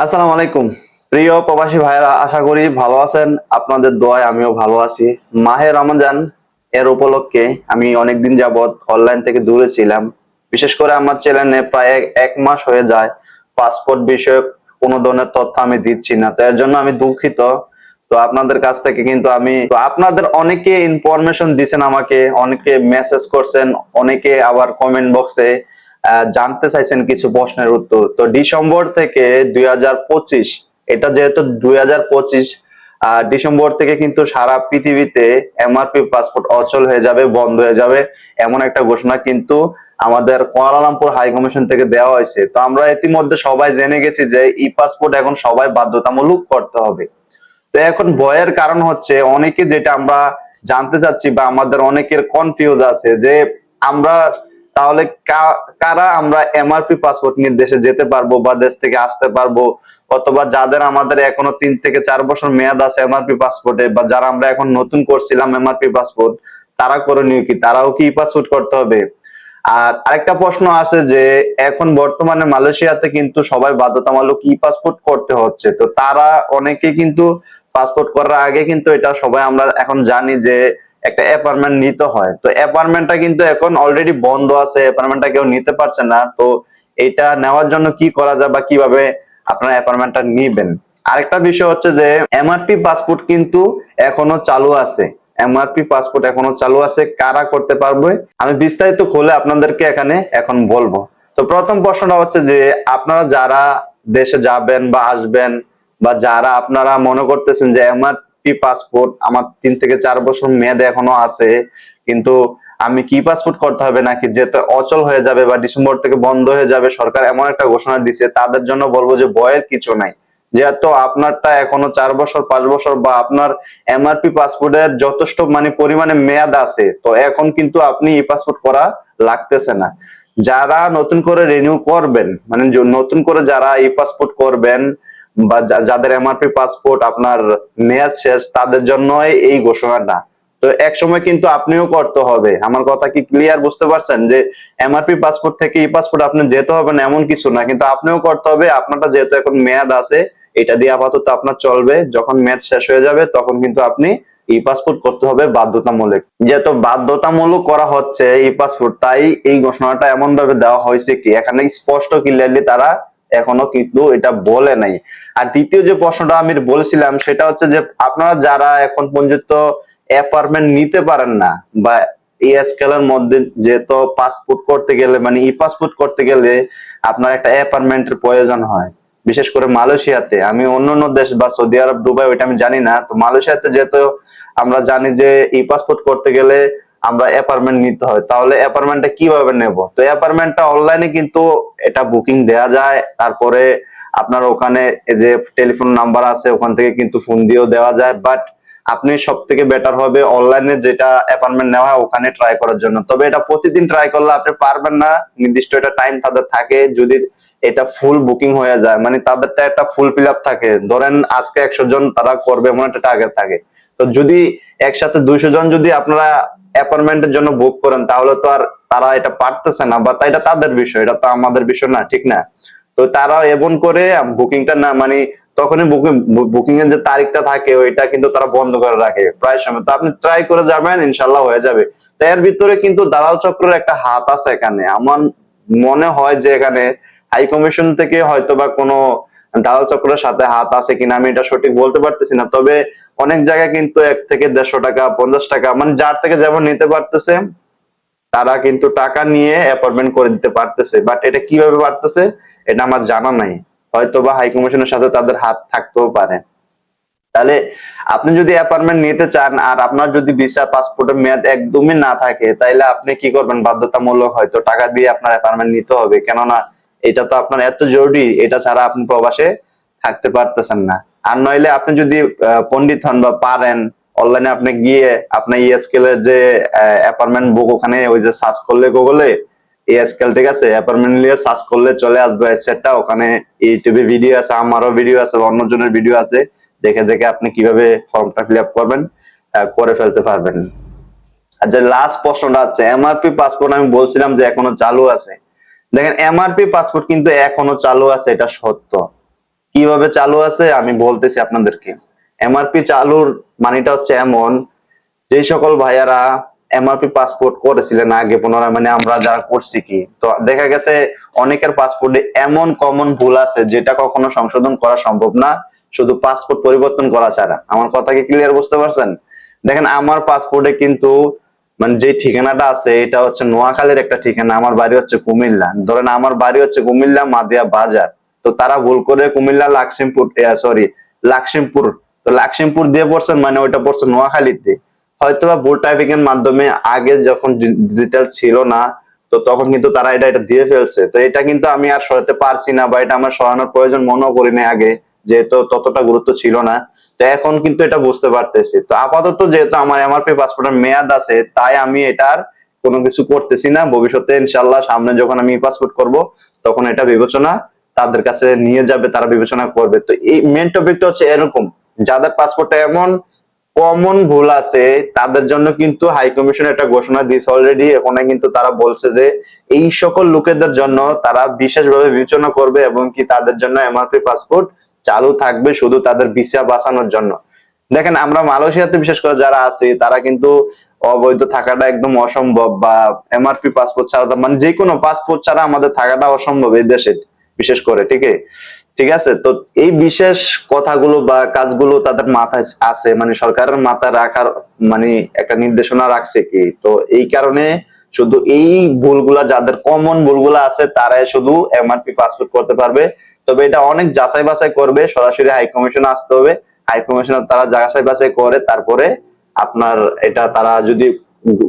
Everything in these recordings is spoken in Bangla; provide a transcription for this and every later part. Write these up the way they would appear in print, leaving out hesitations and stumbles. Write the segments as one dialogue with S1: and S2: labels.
S1: আসসালামু আলাইকুম। প্রিয় প্রবাসী ভাইরা, আশা করি ভালো আছেন। আপনাদের দোয়ায় আমিও ভালো আছি। মাহে রমজান এর উপলক্ষে আমি অনেকদিন যাবত অনলাইন থেকে দূরে ছিলাম। বিশেষ করে আমার চ্যানেলে প্রায় এক মাস হয়ে যায় পাসপোর্ট বিষয়ক কোনো ধরনের তথ্য আমি দিচ্ছি না। তো এর জন্য আমি দুঃখিত। তো আপনাদের কাছ থেকে কিন্তু আপনাদের অনেকে ইনফরমেশন দিছেন আমাকে, অনেকে মেসেজ করছেন, অনেকে আবার কমেন্ট বক্সে জানতে চাইছেন কিছু প্রশ্নের উত্তর। তো ডিসেম্বর থেকে 2025, এটা যেহেতু 2025 ডিসেম্বর থেকে কিন্তু সারা পৃথিবীতে এমআরপি পাসপোর্ট অচল হয়ে যাবে, বন্ধ হয়ে যাবে, এমন একটা ঘোষণা কিন্তু আমাদের কুয়ালালামপুর হাই কমিশন থেকে দেওয়া হয়েছে। তো আমরা ইতিমধ্যে সবাই জেনে গেছি যে ই পাসপোর্ট এখন সবাই বাধ্যতামূলক করতে হবে। তো এখন ভয়ের কারণ হচ্ছে অনেকে যেটা আমরা জানতে চাচ্ছি বা আমাদের অনেকের কনফিউজ আছে যে আমরা তাহলে কারা আমরা এমআরপি পাসপোর্ট নিয়ে দেশে যেতে পারবো বা দেশ থেকে আসতে পারবো, অথবা যাদের আমাদের এখনো 3 থেকে 4 বছর মেয়াদ আছে এমআরপি পাসপোর্টে, বা যারা আমরা এখন নতুন করছিলাম এমআরপি পাসপোর্ট, তারা করণীয় কি? তারাও কি পাসপোর্ট করতে হবে? আর আরেকটা প্রশ্ন আছে যে এখন বর্তমানে মালয়েশিয়াতে কিন্তু সবাই বাধ্যতামূলক ই পাসপোর্ট করতে হচ্ছে। তো তারা অনেকে কিন্তু পাসপোর্ট করার আগে কিন্তু এটা সবাই আমরা এখন জানি যে একটা অ্যাপার্টমেন্ট নিতে হয়। তো অ্যাপার্টমেন্টটা কিন্তু এখন অলরেডি বন্ধ আছে, অ্যাপার্টমেন্টটা কেউ নিতে পারছে না। তো এটা নেওয়ার জন্য কি করা যায় বা কিভাবে আপনারা অ্যাপার্টমেন্টটা নিবেন? আরেকটা বিষয় হচ্ছে যে এমআরপি পাসপোর্ট কিন্তু এখনো চালু আছে। এমআরপি পাসপোর্ট এখনো চালু আছে, কারা করতে পারবে আমি বিস্তারিত খুলে আপনাদেরকে এখানে এখন বলবো। তো প্রথম প্রশ্নটা হচ্ছে যে আপনারা যারা দেশে যাবেন বা আসবেন, বা যারা আপনারা মনে করতেছেন যে এমআরপি পাসপোর্ট আমার 3 থেকে 4 বছর মেয়াদ এখনো আছে, কিন্তু আমি কি পাসপোর্ট করতে হবে নাকি, যেহেতু অচল হয়ে যাবে বা ডিসেম্বর থেকে বন্ধ হয়ে যাবে, সরকার এমন একটা ঘোষণা দিছে, তাদের জন্য বলবো যে ভয়ের কিছু নাই। যেহেতু আপনারটা এখনো 4 বছর 5 বছর বা আপনার এমআরপি পাসপোর্টের যথেষ্ট পরিমাণে মেয়াদ আছে, তো এখন কিন্তু আপনি ই পাসপোর্ট করা লাগতেছে না। যারা নতুন করে রিনিউ করবেন, নতুন করে যারা ই পাসপোর্ট করবেন বা যাদের এমআরপি পাসপোর্ট আপনার মেয়াদ শেষ, তাদের জন্য এই ঘোষণাটা। তো এক সময় কিন্তু আপনিও করতে হবে। আমার কথা কি ক্লিয়ার বুঝতে পারছেন? যে এমআরপি পাসপোর্ট থেকে ই পাসপোর্ট আপনি যেতে হবে না এমন কিছু না, কিন্তু আপনিও করতে হবে। আপনারটা যেহেতু এখন মেয়াদ আছে, এটা দিয়ে আপাতত আপনার চলবে। যখন মেয়াদ শেষ হয়ে যাবে তখন কিন্তু আপনি ই পাসপোর্ট করতে হবে বাধ্যতামূলক। যেহেতু বাধ্যতামূলক করা হচ্ছে ই পাসপোর্ট, তাই এই ঘোষণাটা এমন ভাবে দেওয়া হয়েছে কি এখানে স্পষ্ট ক্লিয়ারলি তারা এখনো কিন্তু এটা বলে নাই। আর দ্বিতীয় যে প্রশ্নটা আমি বলছিলাম সেটা হচ্ছে যে আপনারা যারা এখন পর্যন্ত অ্যাপার্টমেন্ট নিতে পারেন না, বা এই স্কেলের মধ্যে, যেহেতু পাসপোর্ট করতে গেলে ই পাসপোর্ট করতে গেলে আপনার একটা অ্যাপার্টমেন্টের প্রয়োজন হয়। বিশেষ করে মালয়েশিয়াতে, আমি অন্যান্য দেশ বা সৌদি আরব, দুবাই ওইটা আমি জানি না। তো মালয়েশিয়াতে যেহেতু আমরা জানি যে ই পাসপোর্ট করতে গেলে আমরা অ্যাপার্টমেন্ট নিতে হয়, তাহলে অ্যাপার্টমেন্টটা কিভাবে নেব? তো অ্যাপার্টমেন্টটা অনলাইনে কিন্তু এটা বুকিং দেয়া যায়। তারপরে আপনার ওখানে যে টেলিফোন নাম্বার আছে ওখান থেকে কিন্তু ফোন দিয়েও দেওয়া যায়। বাট আপনি সব থেকে বেটার হবে অনলাইনে যেটা অ্যাপয়েন্টমেন্ট নেওয়া হয় ওখানে ট্রাই করার জন্য। তবে এটা প্রতিদিন ট্রাই করলে আপনি পারবেন না, নির্দিষ্ট একটা টাইম তাদের থাকে। যদি এটা ফুল বুকিং হয়ে যায়, তাদেরটা একটা ফুল ফিল আপ থাকে, ধরেন আজকে 100 জন তারা করবে এমন একটা টার্গেট থাকে। তো যদি একসাথে 200 জন যদি আপনারা অ্যাপয়েন্টমেন্টের জন্য বুক করেন, তাহলে তো আর তারা এটা পারতেছে না, বা এটা তাদের বিষয়, এটা তো আমাদের বিষয় না, ঠিক না? তো তারা এমন করে বুকিংটা না তখনই বুকিং এর যে তারিখটা থাকে ওইটা কিন্তু তারা বন্ধ করে রাখে প্রায় সময়। তো আপনি ট্রাই করে যাবেন, ইনশাল্লাহ হয়ে যাবে। তো এর ভিতরে কিন্তু দালাল চক্রের একটা হাত আছে এখানে। আমার মনে হয় যে এখানে হাই কমিশন থেকে হয়তো বা কোনো দালাল চক্রের সাথে হাত আছে কিনা আমি এটা সঠিক বলতে পারতেছি না। তবে অনেক জায়গায় কিন্তু 1 থেকে 150 টাকা 50 টাকা, যার থেকে যেমন নিতে পারতেছে তারা কিন্তু টাকা নিয়ে অ্যাপয়েন্টমেন্ট করে দিতে পারতেছে। বাট এটা কিভাবে পারতেছে এটা আমার জানা নাই। হয়তো বা হাই কমিশনের সাথে তাদের হাত থাকতেও পারে। তাহলে আপনি যদি অ্যাপয়েন্টমেন্ট নিতে চান আর আপনার যদি ভিসা পাসপোর্টের মেয়াদ একদমই না থাকে, তাইলে আপনি কি করবেন? বাধ্যতামূলক হয়তো টাকা দিয়ে আপনার অ্যাপয়েন্টমেন্ট নিতে হবে, কেননা এটা তো আপনার এত জরুরি, এটা ছাড়া আপনি প্রবাসে থাকতে পারতেছেন না। আর নইলে আপনি যদি পণ্ডিত হন বা পারেন, অনলাইনে আপনি গিয়ে আপনার ইএসকেল এর যে অ্যাপার্টমেন্ট বুক, ওখানে ওই যে সার্চ করলে গুগলে ইএসকেল, ঠিক আছে, অ্যাপার্টমেন্ট নিয়ে সার্চ করলে চলে আসবে ওয়েবসাইটটা। ওখানে ইউটিউবে ভিডিও আছে, আমারও ভিডিও আছে, অন্যজনের ভিডিও আছে। দেখে দেখে আপনি কিভাবে ফর্মটা ফিল আপ করবেন, করে ফেলতে পারবেন। আর যে লাস্ট প্রশ্নটা আছে এমআরপি পাসপোর্ট, আমি বলছিলাম যে এখনো চালু আছে। দেখেন এমআরপি পাসপোর্ট কিন্তু এখনো চালু আছে, এটা সত্য। কিভাবে চালু আছে আমি বলতেছি আপনাদেরকে। এমআরপি চালুর মানেটা হচ্ছে এমন, যে সকল ভাইয়ারা এমআরপি পাসপোর্ট করেছিলেন আগে পুনরায়, মানে আমরা যারা করছি কি, তো দেখা গেছে অনেকের পাসপোর্টে এমন কমন ভুল আছে যেটা কখনো সংশোধন করা সম্ভব না, শুধু পাসপোর্ট পরিবর্তন করা ছাড়া। আমার কথা কি ক্লিয়ার বুঝতে পারছেন? দেখেন আমার পাসপোর্টে কিন্তু মানে যে ঠিকানাটা আছে এটা হচ্ছে নোয়াখালীর একটা ঠিকানা, আমার বাড়ি হচ্ছে কুমিল্লা। ধরেন আমার বাড়ি হচ্ছে কুমিল্লা মাদিয়া বাজার, তো তারা ভুল করে কুমিল্লা লাকসিমপুর, সরি লাকসিমপুর, তো লাকসিমপুর দিয়ে পড়ছেন, মানে ওইটা পড়ছে নোয়াখালীতে। হয়তোবা ভুল টাইপিং এর মাধ্যমে আগে যখন ডিজিটাল ছিল না, তো তখন কিন্তু তারা এটা দিয়ে ফেলছে। তো এটা কিন্তু আমি আর সরাতে পারছি না, বা এটা আমার সরানোর প্রয়োজন মনেও করি না আগে, যেহেতু ততটা গুরুত্ব ছিল না। তো এখন কিন্তু এটা বুঝতে পারতেছি। তো আপাতত যেহেতু আমার এমআরপি পাসপোর্টের মেয়াদ আছে, তাই আমি এটার কোনো কিছু করতেছি না। ভবিষ্যতে ইনশাল্লাহ সামনে যখন আমি পাসপোর্ট করব, তখন এটা বিবেচনা তাদের কাছে নিয়ে যাবে, তারা বিবেচনা করবে। তো এই মেন টপিকটা হচ্ছে এরকম, যাদের পাসপোর্টে এমন কমন ভুল আছে তাদের জন্য কিন্তু হাই কমিশন একটা ঘোষণা দিয়েছে অলরেডি। ওখানে কিন্তু তারা বলছে যে এই সকল লোকেদের জন্য তারা বিশেষভাবে বিবেচনা করবে, এবং কি তাদের জন্য এমআরপি পাসপোর্ট চালু থাকবে শুধু তাদের ভিসা বাঁচানোর জন্য। দেখেন আমরা মালয়েশিয়াতে বিশেষ করে যারা আছি তারা কিন্তু অবৈধ থাকাটা একদম অসম্ভব, বা এমআরপি পাসপোর্ট ছাড়া মানে যে কোনো পাসপোর্ট ছাড়া আমাদের থাকাটা অসম্ভব এই দেশে বিশেষ করে, ঠিক আছে। তো এই বিশেষ কথাগুলো বা কাজগুলো তাদের মাথায় আছে, মানে সরকারের মাথায় রাখার মানে একটা নির্দেশনা রাখছে কি, তো এই কারণে শুধু এই ভুলগুলা, যাদের কমন ভুলগুলা আছে তারাই শুধু এমআরপি পাসপোর্ট করতে পারবে। তবে এটা অনেক যাচাই বাছাই করবে, সরাসরি হাই কমিশনে আসতে হবে। হাই কমিশনার তারা যাচাই বাছাই করে তারপরে আপনার এটা তারা যদি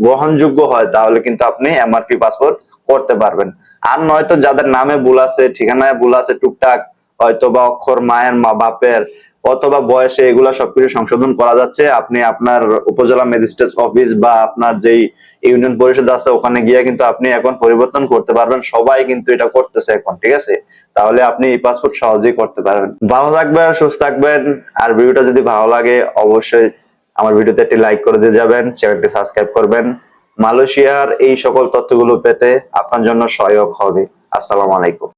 S1: গ্রহণযোগ্য হয় তাহলে কিন্তু আপনি এমআরপি পাসপোর্ট করতে পারবেন। আর নয়তো যাদের নামে ভুল আছে, ঠিকানায় ভুল আছে টুকটাক, হয়তো বা অক্ষর মায়ের মা বাপের অথবা বয়সে, এগুলা সবকিছু সংশোধন করা যাচ্ছে। আপনি আপনার উপজেলা ম্যাজিস্ট্রেট অফিস বা আপনার যেই ইউনিয়ন পরিষদ আছে ওখানে গিয়ে কিন্তু আপনি এখন পরিবর্তন করতে পারবেন। সবাই কিন্তু এটা করতেছে এখন, ঠিক আছে। তাহলে আপনি এই পাসপোর্ট সহজেই করতে পারবেন। ভালো থাকবেন, সুস্থ থাকবেন। আর ভিডিওটা যদি ভালো লাগে অবশ্যই আমার ভিডিওতে একটি লাইক করে দিয়ে যাবেন, চ্যানেলটি সাবস্ক্রাইব করবেন। মালয়েশিয়ার এই সকল তথ্যগুলো পেতে আপনার জন্য সহায়ক হবে। আসসালামু আলাইকুম।